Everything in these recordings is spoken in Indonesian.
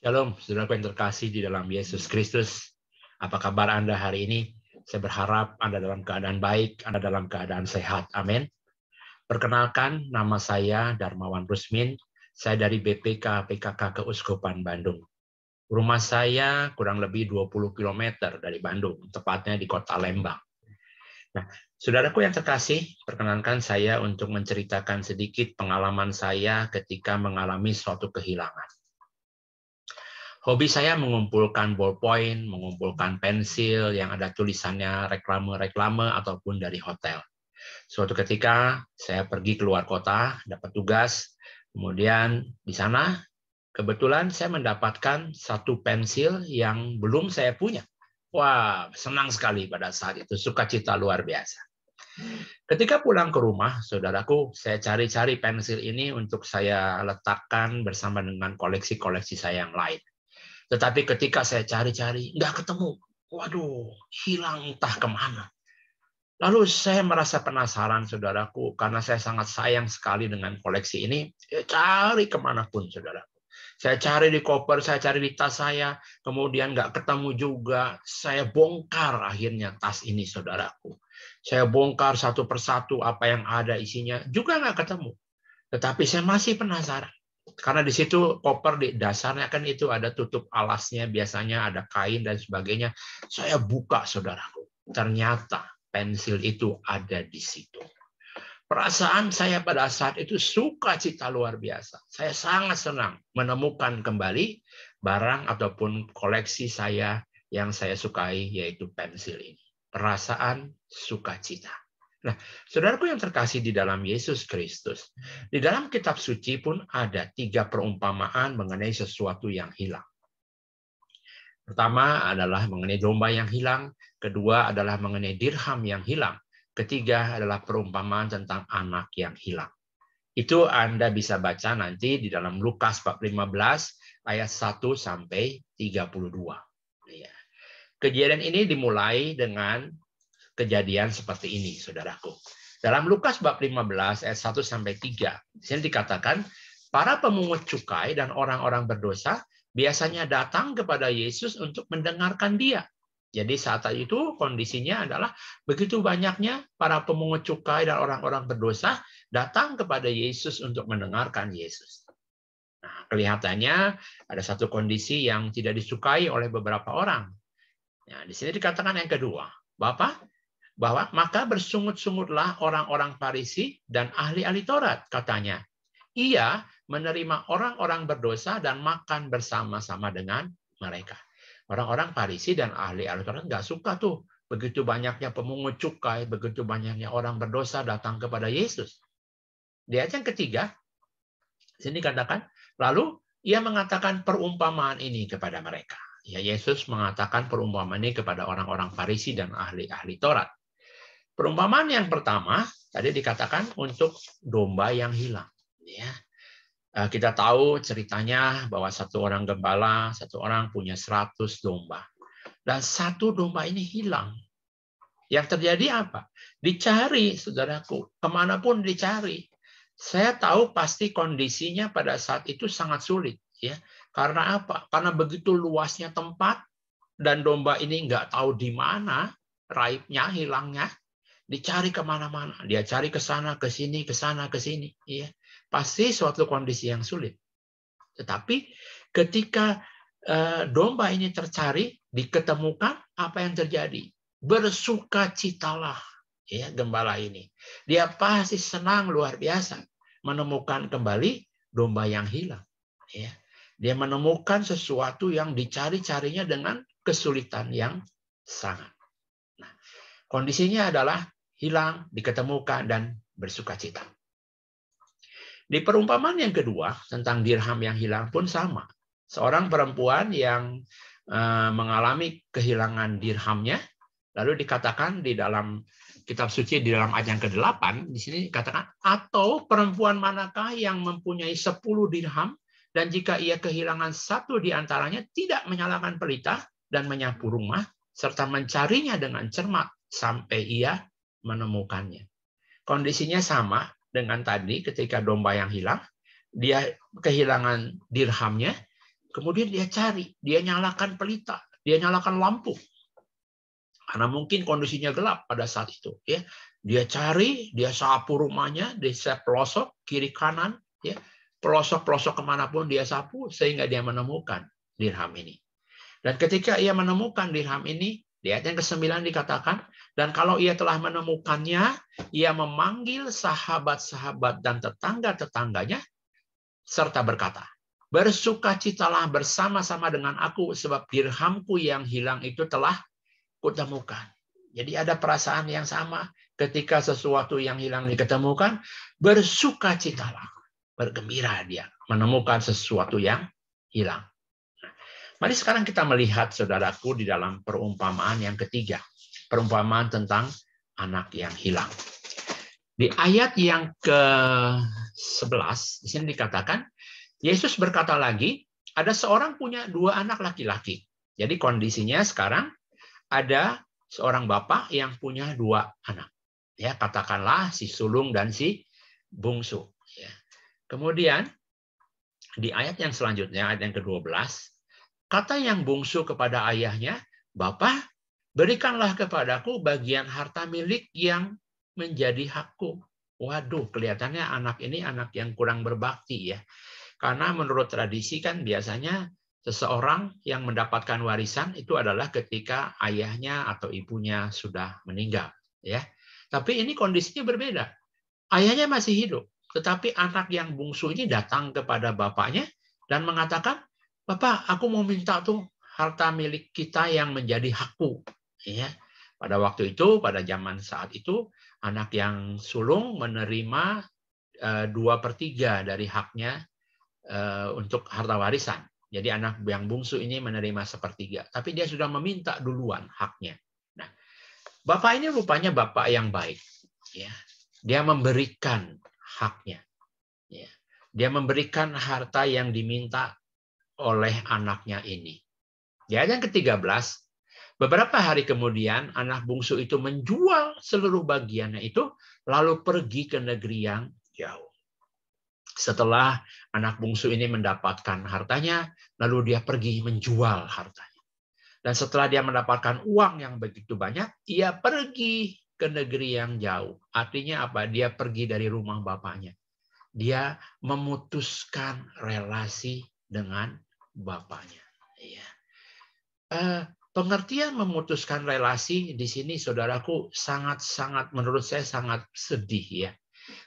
Shalom, saudaraku yang terkasih di dalam Yesus Kristus. Apa kabar Anda hari ini? Saya berharap Anda dalam keadaan baik, Anda dalam keadaan sehat. Amin. Perkenalkan, nama saya Darmawan Rusmin. Saya dari BPK PKK Keuskupan Bandung. Rumah saya kurang lebih 20 km dari Bandung, tepatnya di kota Lembang. Nah, saudaraku yang terkasih, perkenankan saya untuk menceritakan sedikit pengalaman saya ketika mengalami suatu kehilangan. Hobi saya mengumpulkan ballpoint, mengumpulkan pensil yang ada tulisannya reklame-reklame ataupun dari hotel. Suatu ketika saya pergi keluar kota, dapat tugas, kemudian di sana kebetulan saya mendapatkan satu pensil yang belum saya punya. Wah, senang sekali pada saat itu, sukacita luar biasa. Ketika pulang ke rumah, saudaraku, saya cari-cari pensil ini untuk saya letakkan bersama dengan koleksi-koleksi saya yang lain. Tetapi ketika saya cari-cari, nggak ketemu. Waduh, hilang entah kemana. Lalu saya merasa penasaran, saudaraku, karena saya sangat sayang sekali dengan koleksi ini. Saya cari kemanapun, saudaraku. Saya cari di koper, saya cari di tas saya, kemudian nggak ketemu juga. Saya bongkar akhirnya tas ini, saudaraku. Saya bongkar satu persatu apa yang ada isinya, juga nggak ketemu. Tetapi saya masih penasaran. Karena di situ koper di dasarnya kan itu ada tutup alasnya, biasanya ada kain dan sebagainya. Saya buka, saudaraku. Ternyata pensil itu ada di situ. Perasaan saya pada saat itu sukacita luar biasa. Saya sangat senang menemukan kembali barang ataupun koleksi saya yang saya sukai, yaitu pensil ini. Perasaan sukacita. Nah, saudaraku yang terkasih di dalam Yesus Kristus, di dalam kitab suci pun ada 3 perumpamaan mengenai sesuatu yang hilang. Pertama adalah mengenai domba yang hilang, kedua adalah mengenai dirham yang hilang, ketiga adalah perumpamaan tentang anak yang hilang. Itu Anda bisa baca nanti di dalam Lukas bab 15 ayat 1 sampai 32. Kejadian ini dimulai dengan kejadian seperti ini, saudaraku. Dalam Lukas bab 15 ayat 1 sampai 3, di sini dikatakan, para pemungut cukai dan orang-orang berdosa biasanya datang kepada Yesus untuk mendengarkan dia. Jadi saat itu kondisinya adalah begitu banyaknya para pemungut cukai dan orang-orang berdosa datang kepada Yesus untuk mendengarkan Yesus. Nah, kelihatannya ada satu kondisi yang tidak disukai oleh beberapa orang. Nah, di sini dikatakan yang kedua, bahwa maka bersungut-sungutlah orang-orang Farisi dan ahli-ahli Taurat, katanya. Ia menerima orang-orang berdosa dan makan bersama-sama dengan mereka. Orang-orang Farisi dan ahli-ahli Taurat nggak suka tuh. Begitu banyaknya pemungut cukai, begitu banyaknya orang berdosa datang kepada Yesus. Di ayat yang ketiga, sini katakan, lalu ia mengatakan perumpamaan ini kepada mereka. Ya, Yesus mengatakan perumpamaan ini kepada orang-orang Farisi dan ahli-ahli Taurat. Perumpamaan yang pertama tadi dikatakan untuk domba yang hilang. Ya, kita tahu ceritanya bahwa satu orang gembala, satu orang punya 100 domba. Dan satu domba ini hilang. Yang terjadi apa? Dicari, saudaraku. Kemanapun dicari. Saya tahu pasti kondisinya pada saat itu sangat sulit. Ya, karena apa? Karena begitu luasnya tempat dan domba ini nggak tahu di mana raibnya, hilangnya. Dicari kemana-mana, dia cari ke sana, ke sini, ke sana, ke sini. Ya, pasti suatu kondisi yang sulit. Tetapi ketika domba ini tercari, diketemukan, apa yang terjadi? Bersukacitalah, ya, gembala ini. Dia pasti senang luar biasa menemukan kembali domba yang hilang. Ya, dia menemukan sesuatu yang dicari-carinya dengan kesulitan yang sangat. Nah, kondisinya adalah hilang, diketemukan, dan bersukacita. Di perumpamaan yang kedua, tentang dirham yang hilang pun sama. Seorang perempuan yang mengalami kehilangan dirhamnya, lalu dikatakan di dalam kitab suci, di dalam ayat yang ke-8, di sini dikatakan, atau perempuan manakah yang mempunyai 10 dirham, dan jika ia kehilangan satu di antaranya, tidak menyalakan pelita dan menyapu rumah, serta mencarinya dengan cermat sampai ia menemukannya. Kondisinya sama dengan tadi ketika domba yang hilang, dia kehilangan dirhamnya, Kemudian dia cari, dia nyalakan pelita, dia nyalakan lampu. Karena mungkin kondisinya gelap pada saat itu. Ya, dia cari, dia sapu rumahnya, di setiap pelosok kiri kanan, ya, pelosok-pelosok kemanapun dia sapu sehingga dia menemukan dirham ini. Dan ketika ia menemukan dirham ini, di ayat yang ke-9 dikatakan, dan kalau ia telah menemukannya, ia memanggil sahabat-sahabat dan tetangga-tetangganya serta berkata, bersukacitalah bersama-sama dengan aku sebab dirhamku yang hilang itu telah kutemukan. Jadi ada perasaan yang sama ketika sesuatu yang hilang diketemukan, bersukacitalah, bergembira dia menemukan sesuatu yang hilang. Mari sekarang kita melihat, saudaraku, di dalam perumpamaan yang ketiga, perumpamaan tentang anak yang hilang. Di ayat yang ke-11 di sini dikatakan, Yesus berkata lagi, ada seorang punya 2 anak laki-laki. Jadi kondisinya sekarang ada seorang bapak yang punya 2 anak. Ya, katakanlah si sulung dan si bungsu. Ya. Kemudian di ayat yang selanjutnya, ayat yang ke-12, kata yang bungsu kepada ayahnya, "Bapak, berikanlah kepadaku bagian harta milik yang menjadi hakku." Waduh, kelihatannya anak ini anak yang kurang berbakti ya. Karena menurut tradisi kan biasanya seseorang yang mendapatkan warisan itu adalah ketika ayahnya atau ibunya sudah meninggal, ya. Tapi ini kondisinya berbeda. Ayahnya masih hidup, tetapi anak yang bungsu ini datang kepada bapaknya dan mengatakan, "Bapak, aku mau minta tuh harta milik kita yang menjadi hakku." Ya. Pada waktu itu, pada zaman saat itu, anak yang sulung menerima 2/3 dari haknya untuk harta warisan. Jadi anak yang bungsu ini menerima 1/3, tapi dia sudah meminta duluan haknya. Nah, bapak ini rupanya bapak yang baik, ya. Dia memberikan haknya, ya. Dia memberikan harta yang diminta oleh anaknya ini. Di ayat yang ke-13, beberapa hari kemudian anak bungsu itu menjual seluruh bagiannya itu, lalu pergi ke negeri yang jauh. Setelah anak bungsu ini mendapatkan hartanya, lalu dia pergi menjual hartanya. Dan setelah dia mendapatkan uang yang begitu banyak, ia pergi ke negeri yang jauh. Artinya apa? Dia pergi dari rumah bapaknya. Dia memutuskan relasi dengan bapaknya. Ya. Pengertian memutuskan relasi di sini, saudaraku, sangat-sangat menurut saya sangat sedih ya.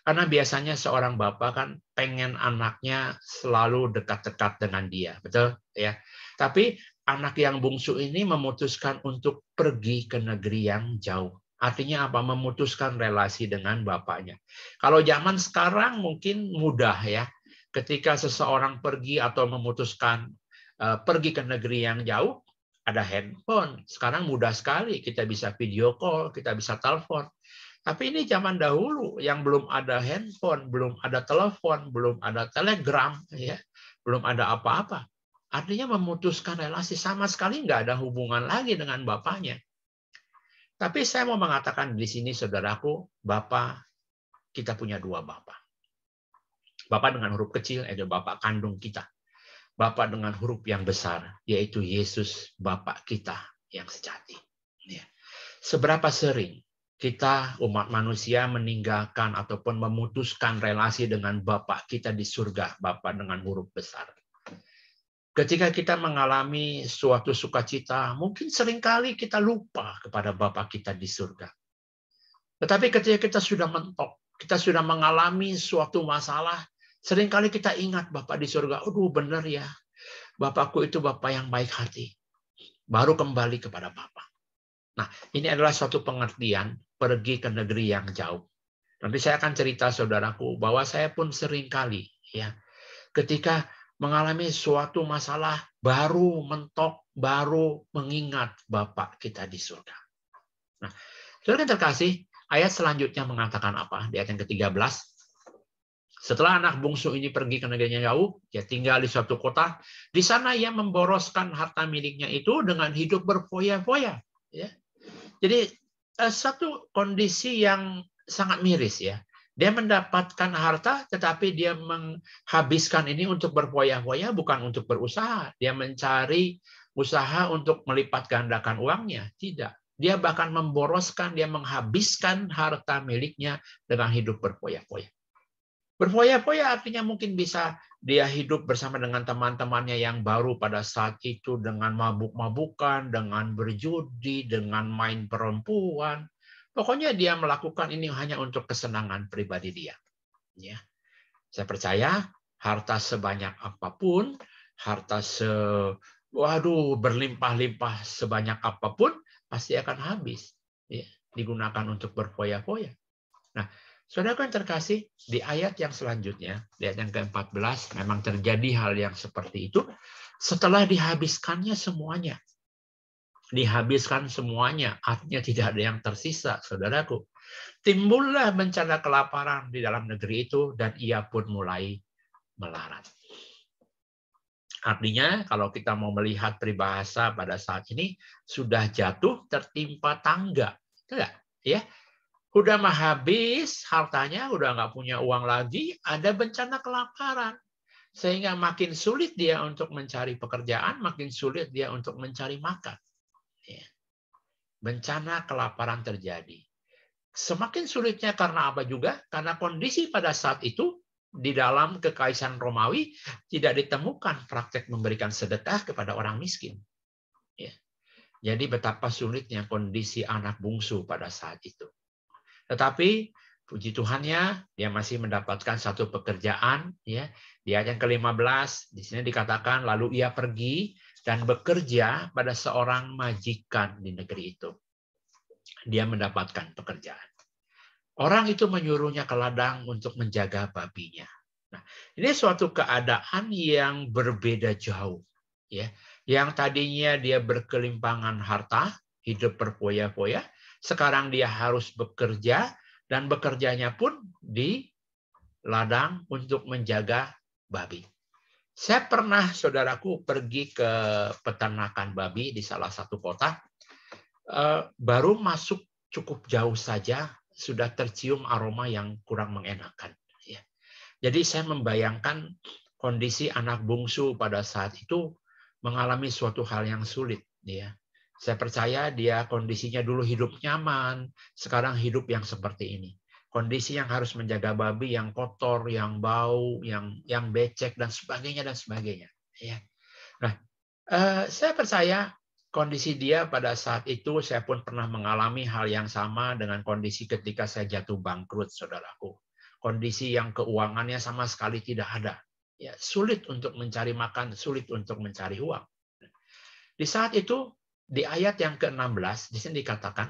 Karena biasanya seorang bapak kan pengen anaknya selalu dekat-dekat dengan dia, betul ya. Tapi anak yang bungsu ini memutuskan untuk pergi ke negeri yang jauh. Artinya apa? Memutuskan relasi dengan bapaknya. Kalau zaman sekarang mungkin mudah ya. Ketika seseorang pergi atau memutuskan pergi ke negeri yang jauh, ada handphone. Sekarang mudah sekali, kita bisa video call, kita bisa telepon. Tapi ini zaman dahulu yang belum ada handphone, belum ada telepon, belum ada telegram, ya, belum ada apa-apa. Artinya memutuskan relasi, sama sekali nggak ada hubungan lagi dengan bapaknya. Tapi saya mau mengatakan di sini, saudaraku, bapak, kita punya 2 bapak. Bapak dengan huruf kecil, itu bapak kandung kita. Bapak dengan huruf yang besar, yaitu Yesus, bapak kita yang sejati. Ya. Seberapa sering kita umat manusia meninggalkan ataupun memutuskan relasi dengan Bapa kita di surga, Bapa dengan huruf besar. Ketika kita mengalami suatu sukacita, mungkin seringkali kita lupa kepada Bapa kita di surga. Tetapi ketika kita sudah mentok, kita sudah mengalami suatu masalah, seringkali kita ingat Bapa di surga, aduh benar ya, Bapakku itu Bapa yang baik hati. Baru kembali kepada Bapa. Nah, ini adalah suatu pengertian pergi ke negeri yang jauh. Nanti saya akan cerita, saudaraku, bahwa saya pun sering kali ya, ketika mengalami suatu masalah, baru mentok, baru mengingat Bapa kita di surga. Nah, saudara yang terkasih, ayat selanjutnya mengatakan apa? Di ayat yang ke-13. Setelah anak bungsu ini pergi ke negeri yang jauh, dia tinggal di suatu kota. Di sana ia memboroskan harta miliknya itu dengan hidup berfoya-foya. Ya. Jadi satu kondisi yang sangat miris ya. Dia mendapatkan harta, tetapi dia menghabiskan ini untuk berfoya-foya, bukan untuk berusaha. Dia mencari usaha untuk melipat gandakan uangnya. Tidak. Dia bahkan memboroskan, dia menghabiskan harta miliknya dengan hidup berfoya-foya. Berfoya-foya artinya mungkin bisa dia hidup bersama dengan teman-temannya yang baru pada saat itu dengan mabuk-mabukan, dengan berjudi, dengan main perempuan. Pokoknya dia melakukan ini hanya untuk kesenangan pribadi dia. Ya. Saya percaya harta sebanyak apapun, harta berlimpah-limpah sebanyak apapun pasti akan habis. Ya. Digunakan untuk berfoya-foya. Nah, saudara yang terkasih, di ayat yang selanjutnya, di ayat yang ke-14, memang terjadi hal yang seperti itu. Setelah dihabiskannya semuanya. Dihabiskan semuanya, artinya tidak ada yang tersisa, saudaraku. Timbullah bencana kelaparan di dalam negeri itu, dan ia pun mulai melarat. Artinya, kalau kita mau melihat peribahasa pada saat ini, sudah jatuh tertimpa tangga. Tidak? Ya. Udah mah habis hartanya, udah nggak punya uang lagi, ada bencana kelaparan. Sehingga makin sulit dia untuk mencari pekerjaan, makin sulit dia untuk mencari makan. Bencana kelaparan terjadi. Semakin sulitnya karena apa juga? Karena kondisi pada saat itu, di dalam kekaisaran Romawi, tidak ditemukan praktek memberikan sedekah kepada orang miskin. Jadi betapa sulitnya kondisi anak bungsu pada saat itu. Tetapi puji Tuhannya, dia masih mendapatkan satu pekerjaan. Ya. Di ayat yang ke-15, di sini dikatakan, lalu ia pergi dan bekerja pada seorang majikan di negeri itu. Dia mendapatkan pekerjaan. Orang itu menyuruhnya ke ladang untuk menjaga babinya. Nah, ini suatu keadaan yang berbeda jauh. Ya. Yang tadinya dia berkelimpangan harta, hidup berfoya-foya, sekarang dia harus bekerja, dan bekerjanya pun di ladang untuk menjaga babi. Saya pernah, saudaraku, pergi ke peternakan babi di salah satu kota. Baru masuk cukup jauh saja, sudah tercium aroma yang kurang mengenakan. Jadi saya membayangkan kondisi anak bungsu pada saat itu mengalami suatu hal yang sulit. Saya percaya dia kondisinya dulu hidup nyaman, sekarang hidup yang seperti ini. Kondisi yang harus menjaga babi yang kotor, yang bau, yang becek, dan sebagainya, dan sebagainya. Nah, saya percaya kondisi dia pada saat itu, saya pun pernah mengalami hal yang sama dengan kondisi ketika saya jatuh bangkrut, saudaraku. Kondisi yang keuangannya sama sekali tidak ada. Sulit untuk mencari makan, sulit untuk mencari uang. Di saat itu, di ayat yang ke-16, di sini dikatakan,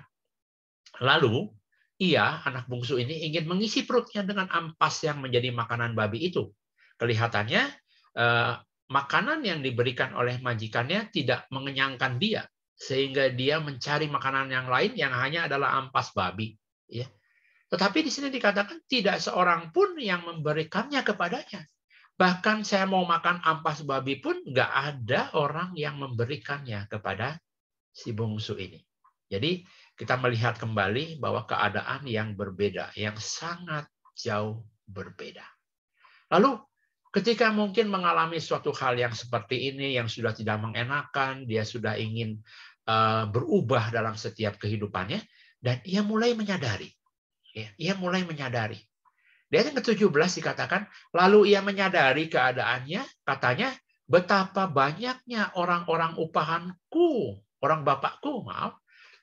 lalu ia, anak bungsu ini, ingin mengisi perutnya dengan ampas yang menjadi makanan babi itu. Kelihatannya, makanan yang diberikan oleh majikannya tidak mengenyangkan dia, sehingga dia mencari makanan yang lain yang hanya adalah ampas babi. Tetapi di sini dikatakan tidak seorang pun yang memberikannya kepadanya. Bahkan saya mau makan ampas babi pun nggak ada orang yang memberikannya kepada si bungsu ini. Jadi kita melihat kembali bahwa keadaan yang berbeda, yang sangat jauh berbeda. Lalu ketika mungkin mengalami suatu hal yang seperti ini, yang sudah tidak mengenakan, dia sudah ingin berubah dalam setiap kehidupannya, dan ia mulai menyadari. Ia mulai menyadari. Di ayat yang ke-17 dikatakan, lalu ia menyadari keadaannya, katanya, betapa banyaknya orang-orang upahanku, orang bapakku, maaf,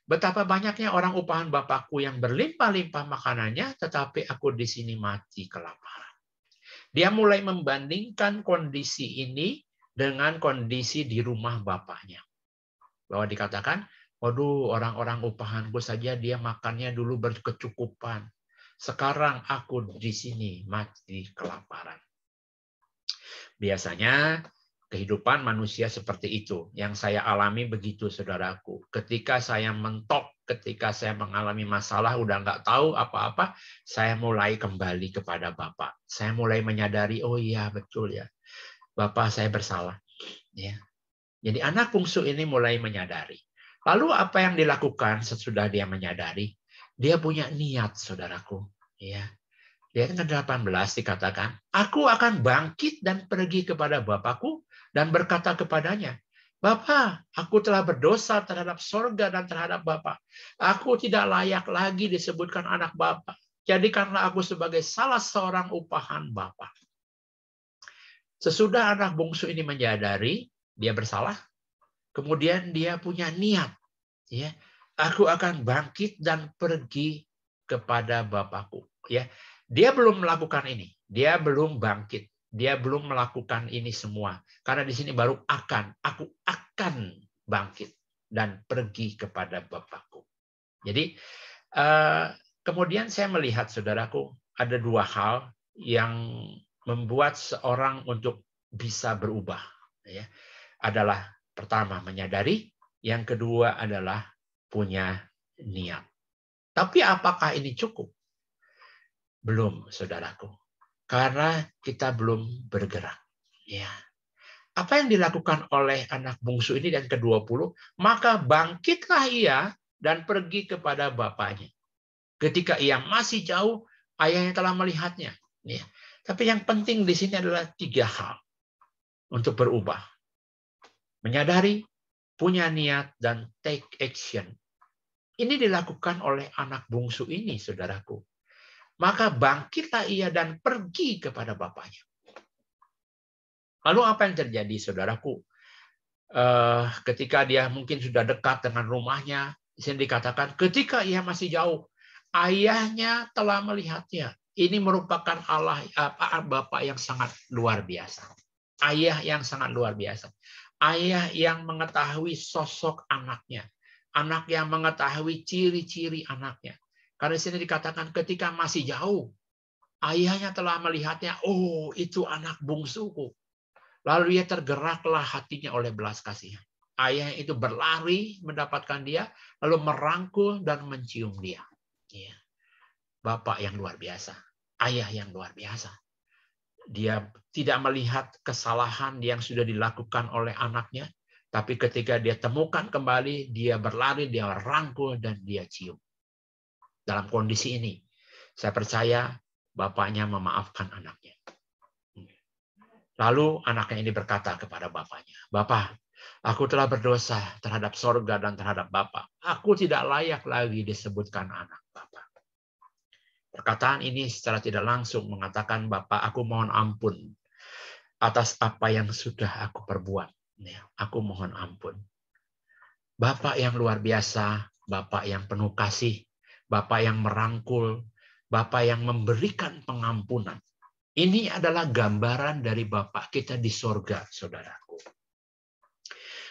betapa banyaknya orang upahan bapakku yang berlimpah-limpah makanannya, tetapi aku di sini mati kelaparan. Dia mulai membandingkan kondisi ini dengan kondisi di rumah bapaknya. Bahwa dikatakan, waduh, orang-orang upahanku saja dia makannya dulu berkecukupan. Sekarang aku di sini mati kelaparan. Biasanya kehidupan manusia seperti itu. Yang saya alami begitu, saudaraku. Ketika saya mentok, ketika saya mengalami masalah, udah nggak tahu apa-apa, saya mulai kembali kepada Bapak. Saya mulai menyadari, oh iya betul ya, Bapak saya bersalah. Jadi anak bungsu ini mulai menyadari. Lalu apa yang dilakukan sesudah dia menyadari? Dia punya niat, saudaraku. Di ayat ke-18 dikatakan, aku akan bangkit dan pergi kepada Bapakku dan berkata kepadanya, Bapa, aku telah berdosa terhadap sorga dan terhadap Bapa. Aku tidak layak lagi disebutkan anak Bapa. Jadikanlah aku sebagai salah seorang upahan Bapa. Sesudah anak bungsu ini menyadari dia bersalah, kemudian dia punya niat, ya, aku akan bangkit dan pergi kepada Bapakku. Ya, dia belum melakukan ini, dia belum bangkit, dia belum melakukan ini semua. Karena di sini baru aku akan bangkit dan pergi kepada Bapakku. Jadi kemudian saya melihat, saudaraku, ada dua hal yang membuat seorang untuk bisa berubah. Ya, adalah pertama menyadari, yang kedua adalah punya niat. Tapi apakah ini cukup? Belum, saudaraku. Karena kita belum bergerak. Ya. Apa yang dilakukan oleh anak bungsu ini dan ke-20? Maka bangkitlah ia dan pergi kepada bapaknya. Ketika ia masih jauh, ayahnya telah melihatnya. Ya. Tapi yang penting di sini adalah 3 hal untuk berubah. Menyadari, punya niat, dan take action. Ini dilakukan oleh anak bungsu ini, saudaraku. Maka bangkitlah ia dan pergi kepada bapaknya. Lalu apa yang terjadi, saudaraku? Ketika dia mungkin sudah dekat dengan rumahnya, di sini dikatakan ketika ia masih jauh, ayahnya telah melihatnya. Ini merupakan Bapak yang sangat luar biasa. Ayah yang sangat luar biasa. Ayah yang mengetahui sosok anaknya. Anak yang mengetahui ciri-ciri anaknya. Karena di sini dikatakan ketika masih jauh, ayahnya telah melihatnya. Oh, itu anak bungsuku. Lalu ia tergeraklah hatinya oleh belas kasihan. Ayah itu berlari mendapatkan dia, lalu merangkul dan mencium dia. Ya. Bapak yang luar biasa. Ayah yang luar biasa. Dia tidak melihat kesalahan yang sudah dilakukan oleh anaknya, tapi ketika dia temukan kembali, dia berlari, dia rangkul, dan dia cium. Dalam kondisi ini, saya percaya bapaknya memaafkan anaknya. Lalu anaknya ini berkata kepada bapaknya, Bapak, aku telah berdosa terhadap sorga dan terhadap Bapak. Aku tidak layak lagi disebutkan anak Bapak. Perkataan ini secara tidak langsung mengatakan, Bapak, aku mohon ampun atas apa yang sudah aku perbuat. Aku mohon ampun. Bapak yang luar biasa, Bapak yang penuh kasih, Bapak yang merangkul, Bapak yang memberikan pengampunan. Ini adalah gambaran dari Bapak kita di sorga, saudaraku.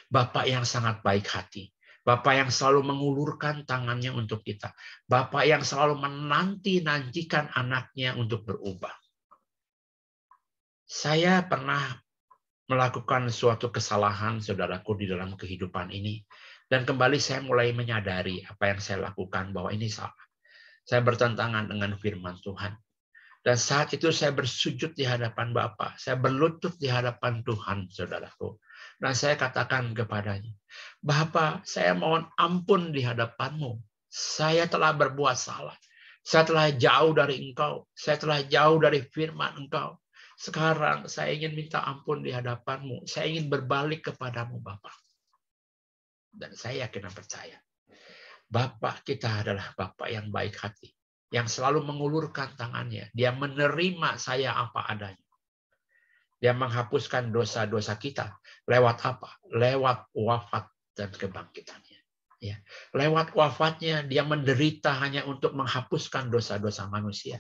Bapak yang sangat baik hati. Bapak yang selalu mengulurkan tangannya untuk kita. Bapak yang selalu menanti-nantikan anaknya untuk berubah. Saya pernah melakukan suatu kesalahan, saudaraku, di dalam kehidupan ini. Dan kembali saya mulai menyadari apa yang saya lakukan, bahwa ini salah. Saya bertentangan dengan firman Tuhan. Dan saat itu saya bersujud di hadapan Bapa. Saya berlutut di hadapan Tuhan, saudaraku. Dan saya katakan kepadanya, Bapa, saya mohon ampun di hadapan-Mu. Saya telah berbuat salah. Saya telah jauh dari Engkau. Saya telah jauh dari firman Engkau. Sekarang saya ingin minta ampun di hadapan-Mu. Saya ingin berbalik kepadamu, Bapa. Dan saya yakin dan percaya, Bapa kita adalah Bapa yang baik hati, yang selalu mengulurkan tangannya. Dia menerima saya apa adanya. Dia menghapuskan dosa-dosa kita. Lewat apa? Lewat wafat dan kebangkitannya. Ya. Lewat wafatnya, dia menderita hanya untuk menghapuskan dosa-dosa manusia.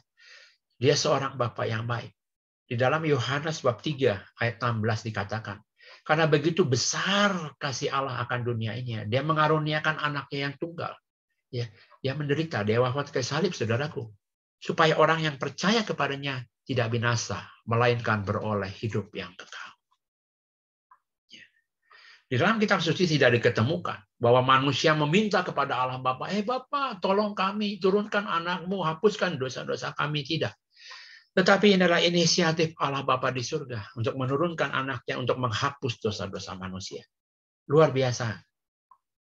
Dia seorang Bapa yang baik. Di dalam Yohanes bab 3 ayat 16 dikatakan, karena begitu besar kasih Allah akan dunia ini, dia mengaruniakan anaknya yang tunggal. Ya, dia menderita, dia wafat kayu salib, saudaraku, supaya orang yang percaya kepadanya tidak binasa, melainkan beroleh hidup yang kekal. Ya. Di dalam kitab suci tidak diketemukan bahwa manusia meminta kepada Allah Bapa, Bapa, tolong kami, turunkan anakmu, hapuskan dosa-dosa kami. Tidak. Tetapi inilah inisiatif Allah Bapa di surga untuk menurunkan anaknya untuk menghapus dosa-dosa manusia. Luar biasa.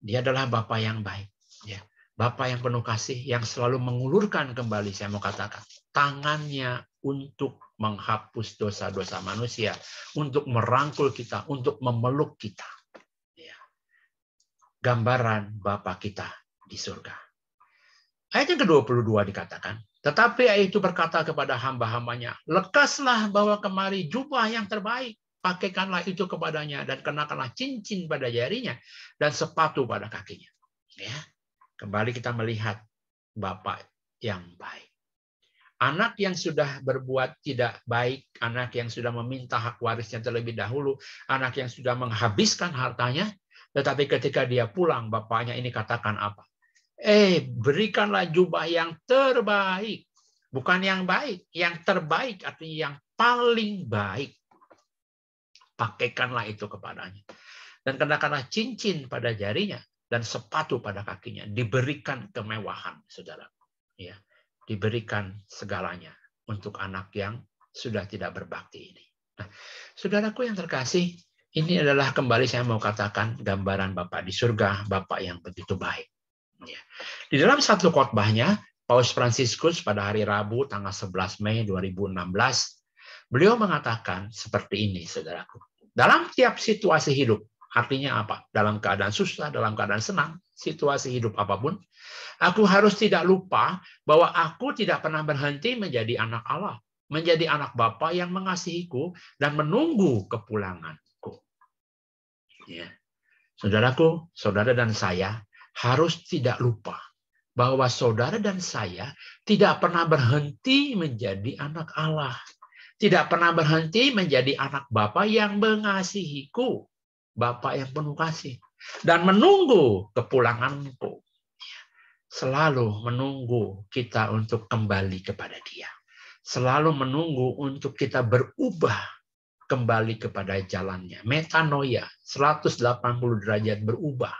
Dia adalah Bapa yang baik. Ya. Bapa yang penuh kasih, yang selalu mengulurkan kembali, saya mau katakan. tangannya untuk menghapus dosa-dosa manusia, untuk merangkul kita, untuk memeluk kita. Ya. Gambaran Bapa kita di surga. Ayat yang ke-22 dikatakan, tetapi ayat itu berkata kepada hamba-hambanya, lekaslah bawa kemari jubah yang terbaik, pakaikanlah itu kepadanya, dan kenakanlah cincin pada jarinya, dan sepatu pada kakinya. Ya. Kembali kita melihat Bapa yang baik. Anak yang sudah berbuat tidak baik, anak yang sudah meminta hak warisnya terlebih dahulu, anak yang sudah menghabiskan hartanya, tetapi ketika dia pulang, bapaknya ini katakan apa? Berikanlah jubah yang terbaik. Bukan yang baik, yang terbaik artinya yang paling baik. Pakaikanlah itu kepadanya. Dan kenakanlah cincin pada jarinya dan sepatu pada kakinya. Diberikan kemewahan, saudara. Ya, diberikan segalanya untuk anak yang sudah tidak berbakti ini. Nah, saudaraku yang terkasih, ini adalah kembali saya mau katakan gambaran Bapa di surga, Bapa yang begitu baik. Ya. Di dalam satu khotbahnya, Paus Fransiskus pada hari Rabu tanggal 11 Mei 2016, beliau mengatakan seperti ini, saudaraku. Dalam tiap situasi hidup, artinya apa? Dalam keadaan susah, dalam keadaan senang, situasi hidup apapun, aku harus tidak lupa bahwa aku tidak pernah berhenti menjadi anak Allah, menjadi anak Bapa yang mengasihiku dan menunggu kepulanganku. Ya. Saudaraku, saudara dan saya harus tidak lupa bahwa saudara dan saya tidak pernah berhenti menjadi anak Allah. Tidak pernah berhenti menjadi anak Bapa yang mengasihiku. Bapa yang penuh kasih. Dan menunggu kepulanganku. Selalu menunggu kita untuk kembali kepada Dia. Selalu menunggu untuk kita berubah kembali kepada jalannya. Metanoia, 180 derajat berubah.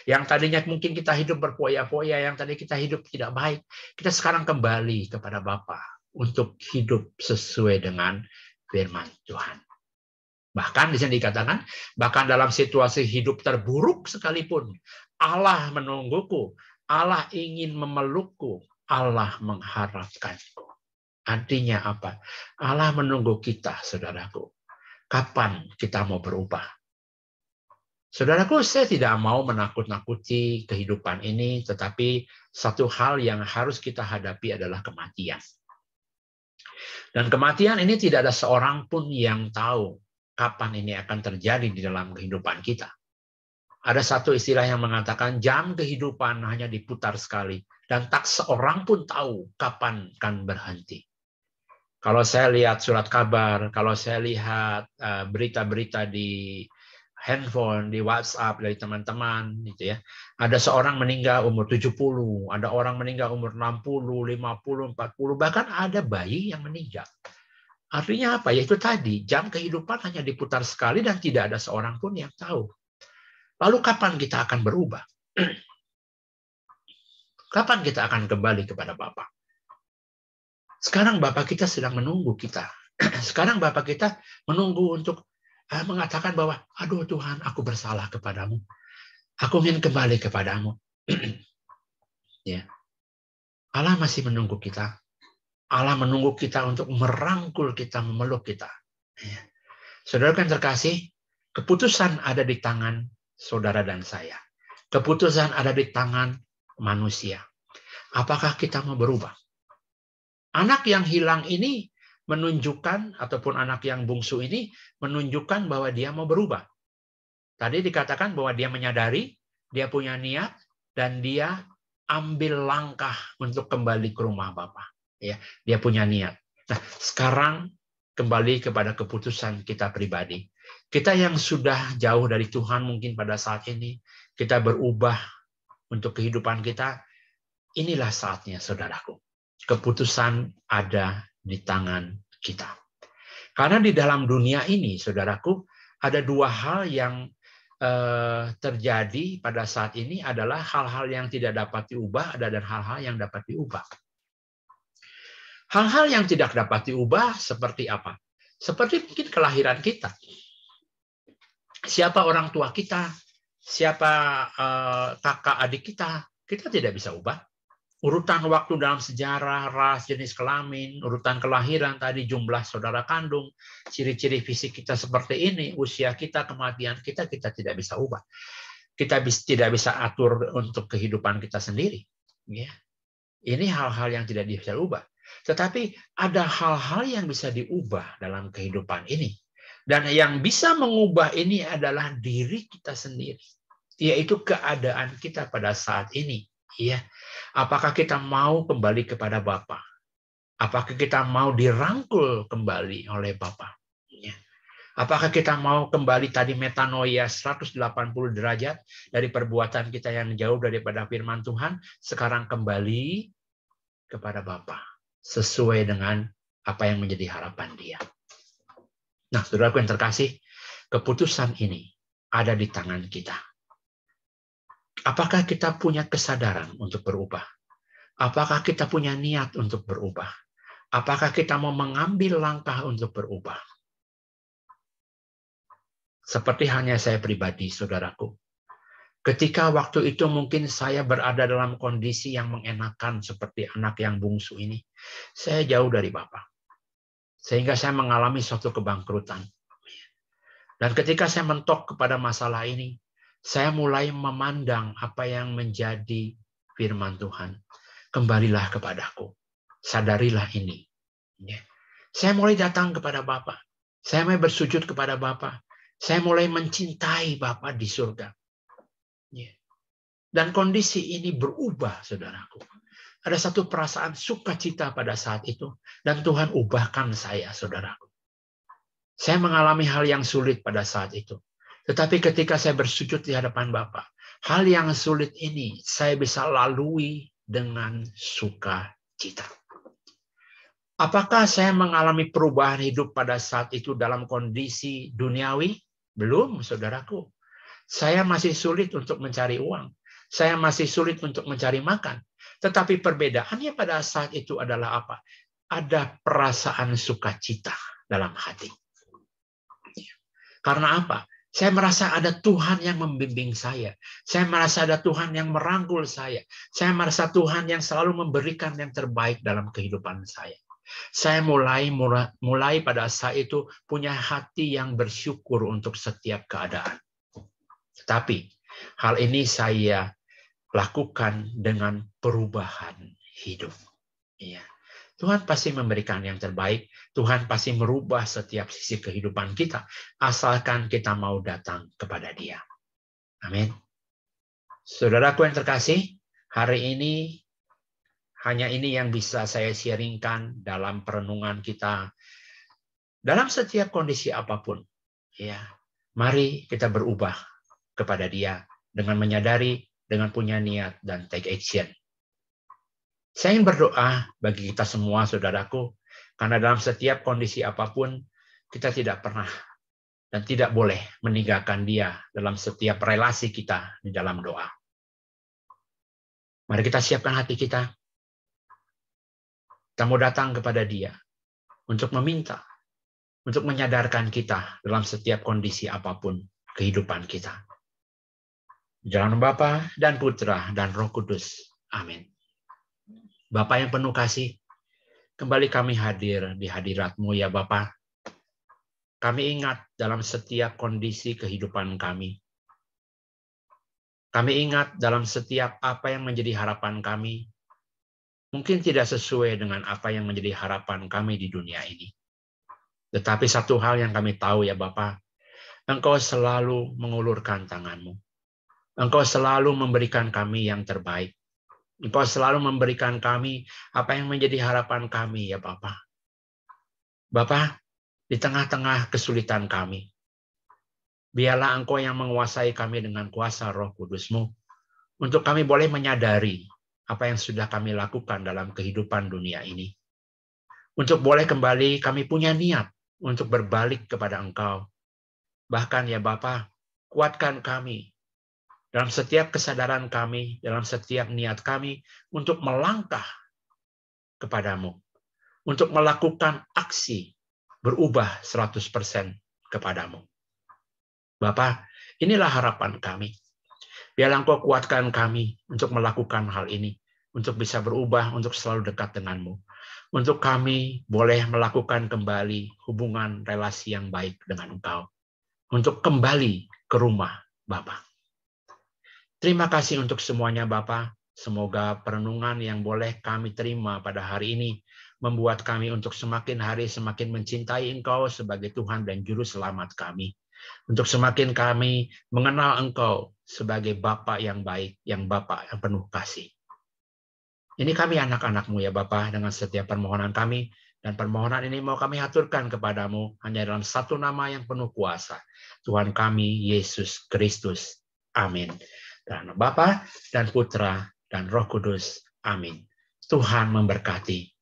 Yang tadinya mungkin kita hidup berpoya-poya, yang tadi kita hidup tidak baik, kita sekarang kembali kepada Bapa untuk hidup sesuai dengan firman Tuhan. Bahkan di sini dikatakan, bahkan dalam situasi hidup terburuk sekalipun, Allah menungguku, Allah ingin memelukku, Allah mengharapkanku. Artinya apa? Allah menunggu kita, saudaraku. Kapan kita mau berubah? Saudaraku, saya tidak mau menakut-nakuti kehidupan ini, tetapi satu hal yang harus kita hadapi adalah kematian. Dan kematian ini tidak ada seorang pun yang tahu kapan ini akan terjadi di dalam kehidupan kita. Ada satu istilah yang mengatakan jam kehidupan hanya diputar sekali, dan tak seorang pun tahu kapan akan berhenti. Kalau saya lihat surat kabar, kalau saya lihat berita-berita di handphone, di WhatsApp dari teman-teman gitu ya. Ada seorang meninggal umur 70, ada orang meninggal umur 60, 50, 40, bahkan ada bayi yang meninggal. Artinya apa? Yaitu tadi, jam kehidupan hanya diputar sekali dan tidak ada seorang pun yang tahu. Lalu kapan kita akan berubah? Kapan kita akan kembali kepada Bapa? Sekarang Bapa kita sedang menunggu kita. Sekarang Bapa kita menunggu untuk mengatakan bahwa, aduh Tuhan, aku bersalah kepadamu. Aku ingin kembali kepadamu. Ya. Allah masih menunggu kita. Allah menunggu kita untuk merangkul kita, memeluk kita. Ya. Saudara yang terkasih, keputusan ada di tangan saudara dan saya. Keputusan ada di tangan manusia. Apakah kita mau berubah? Anak yang hilang ini menunjukkan, ataupun anak yang bungsu ini menunjukkan bahwa dia mau berubah. Tadi dikatakan bahwa dia menyadari, dia punya niat, dan dia ambil langkah untuk kembali ke rumah Bapa. Ya, dia punya niat. Nah, sekarang kembali kepada keputusan kita pribadi. Kita yang sudah jauh dari Tuhan mungkin pada saat ini, kita berubah untuk kehidupan kita, inilah saatnya, saudaraku. Keputusan ada di tangan kita. Karena di dalam dunia ini, saudaraku, ada dua hal yang terjadi pada saat ini adalah hal-hal yang tidak dapat diubah, dan hal-hal yang dapat diubah. Hal-hal yang tidak dapat diubah seperti apa? Seperti mungkin kelahiran kita. Siapa orang tua kita, siapa kakak adik kita tidak bisa ubah. Urutan waktu dalam sejarah, ras, jenis kelamin, urutan kelahiran tadi, jumlah saudara kandung, ciri-ciri fisik kita seperti ini, usia kita, kematian kita tidak bisa ubah. Kita tidak bisa atur untuk kehidupan kita sendiri. Ya. Ini hal-hal yang tidak bisa diubah. Tetapi ada hal-hal yang bisa diubah dalam kehidupan ini. Dan yang bisa mengubah ini adalah diri kita sendiri. Yaitu keadaan kita pada saat ini. Ya. Apakah kita mau kembali kepada Bapa? Apakah kita mau dirangkul kembali oleh Bapa? Ya. Apakah kita mau kembali tadi metanoia 180 derajat dari perbuatan kita yang jauh daripada firman Tuhan, sekarang kembali kepada Bapa sesuai dengan apa yang menjadi harapan Dia. Nah, saudaraku yang terkasih, keputusan ini ada di tangan kita. Apakah kita punya kesadaran untuk berubah? Apakah kita punya niat untuk berubah? Apakah kita mau mengambil langkah untuk berubah? Seperti hanya saya pribadi, saudaraku. Ketika waktu itu mungkin saya berada dalam kondisi yang mengenakan seperti anak yang bungsu ini. Saya jauh dari Bapa. Sehingga saya mengalami suatu kebangkrutan. Dan ketika saya mentok kepada masalah ini, saya mulai memandang apa yang menjadi firman Tuhan. Kembalilah kepadaku. Sadarilah ini. Saya mulai datang kepada Bapa. Saya mulai bersujud kepada Bapa. Saya mulai mencintai Bapa di surga. Dan kondisi ini berubah, saudaraku. Ada satu perasaan sukacita pada saat itu. Dan Tuhan ubahkan saya, saudaraku. Saya mengalami hal yang sulit pada saat itu. Tetapi ketika saya bersujud di hadapan Bapa, hal yang sulit ini saya bisa lalui dengan sukacita. Apakah saya mengalami perubahan hidup pada saat itu dalam kondisi duniawi? Belum, saudaraku. Saya masih sulit untuk mencari uang. Saya masih sulit untuk mencari makan. Tetapi perbedaannya pada saat itu adalah apa? Ada perasaan sukacita dalam hati. Karena apa? Saya merasa ada Tuhan yang membimbing saya. Saya merasa ada Tuhan yang merangkul saya. Saya merasa Tuhan yang selalu memberikan yang terbaik dalam kehidupan saya. Saya mulai pada saat itu punya hati yang bersyukur untuk setiap keadaan. Tetapi hal ini saya lakukan dengan perubahan hidup. Iya. Tuhan pasti memberikan yang terbaik. Tuhan pasti merubah setiap sisi kehidupan kita. Asalkan kita mau datang kepada Dia. Amin. Saudaraku yang terkasih, hari ini hanya ini yang bisa saya sharingkan dalam perenungan kita. Dalam setiap kondisi apapun. Ya, mari kita berubah kepada Dia dengan menyadari, dengan punya niat, dan take action. Saya ingin berdoa bagi kita semua, saudaraku, karena dalam setiap kondisi apapun, kita tidak pernah dan tidak boleh meninggalkan Dia dalam setiap relasi kita di dalam doa. Mari kita siapkan hati kita. Kita mau datang kepada Dia untuk meminta, untuk menyadarkan kita dalam setiap kondisi apapun kehidupan kita. Di dalam Bapa dan Putra dan Roh Kudus. Amin. Bapa yang penuh kasih, kembali kami hadir di hadirat-Mu ya Bapa. Kami ingat dalam setiap kondisi kehidupan kami. Kami ingat dalam setiap apa yang menjadi harapan kami. Mungkin tidak sesuai dengan apa yang menjadi harapan kami di dunia ini. Tetapi satu hal yang kami tahu ya Bapa, Engkau selalu mengulurkan tangan-Mu. Engkau selalu memberikan kami yang terbaik. Engkau selalu memberikan kami apa yang menjadi harapan kami ya Bapa. Bapa, di tengah-tengah kesulitan kami, biarlah Engkau yang menguasai kami dengan kuasa Roh Kudus-Mu, untuk kami boleh menyadari apa yang sudah kami lakukan dalam kehidupan dunia ini. Untuk boleh kembali kami punya niat untuk berbalik kepada Engkau. Bahkan ya Bapa, kuatkan kami dalam setiap kesadaran kami, dalam setiap niat kami untuk melangkah kepadamu. Untuk melakukan aksi berubah 100% kepadamu. Bapa, inilah harapan kami. Biarlah Engkau kuatkan kami untuk melakukan hal ini. untuk bisa berubah, untuk selalu dekat denganmu. Untuk kami boleh melakukan kembali hubungan relasi yang baik dengan Engkau. Untuk kembali ke rumah Bapa. Terima kasih untuk semuanya Bapa. Semoga perenungan yang boleh kami terima pada hari ini membuat kami untuk semakin hari semakin mencintai Engkau sebagai Tuhan dan Juru Selamat kami. Untuk semakin kami mengenal Engkau sebagai Bapa yang baik, yang Bapa yang penuh kasih. Ini kami anak-anak-Mu ya Bapa, dengan setiap permohonan kami, dan permohonan ini mau kami aturkan kepadamu hanya dalam satu nama yang penuh kuasa, Tuhan kami, Yesus Kristus. Amin. Dan Bapa dan Putra dan Roh Kudus. Amin. Tuhan memberkati.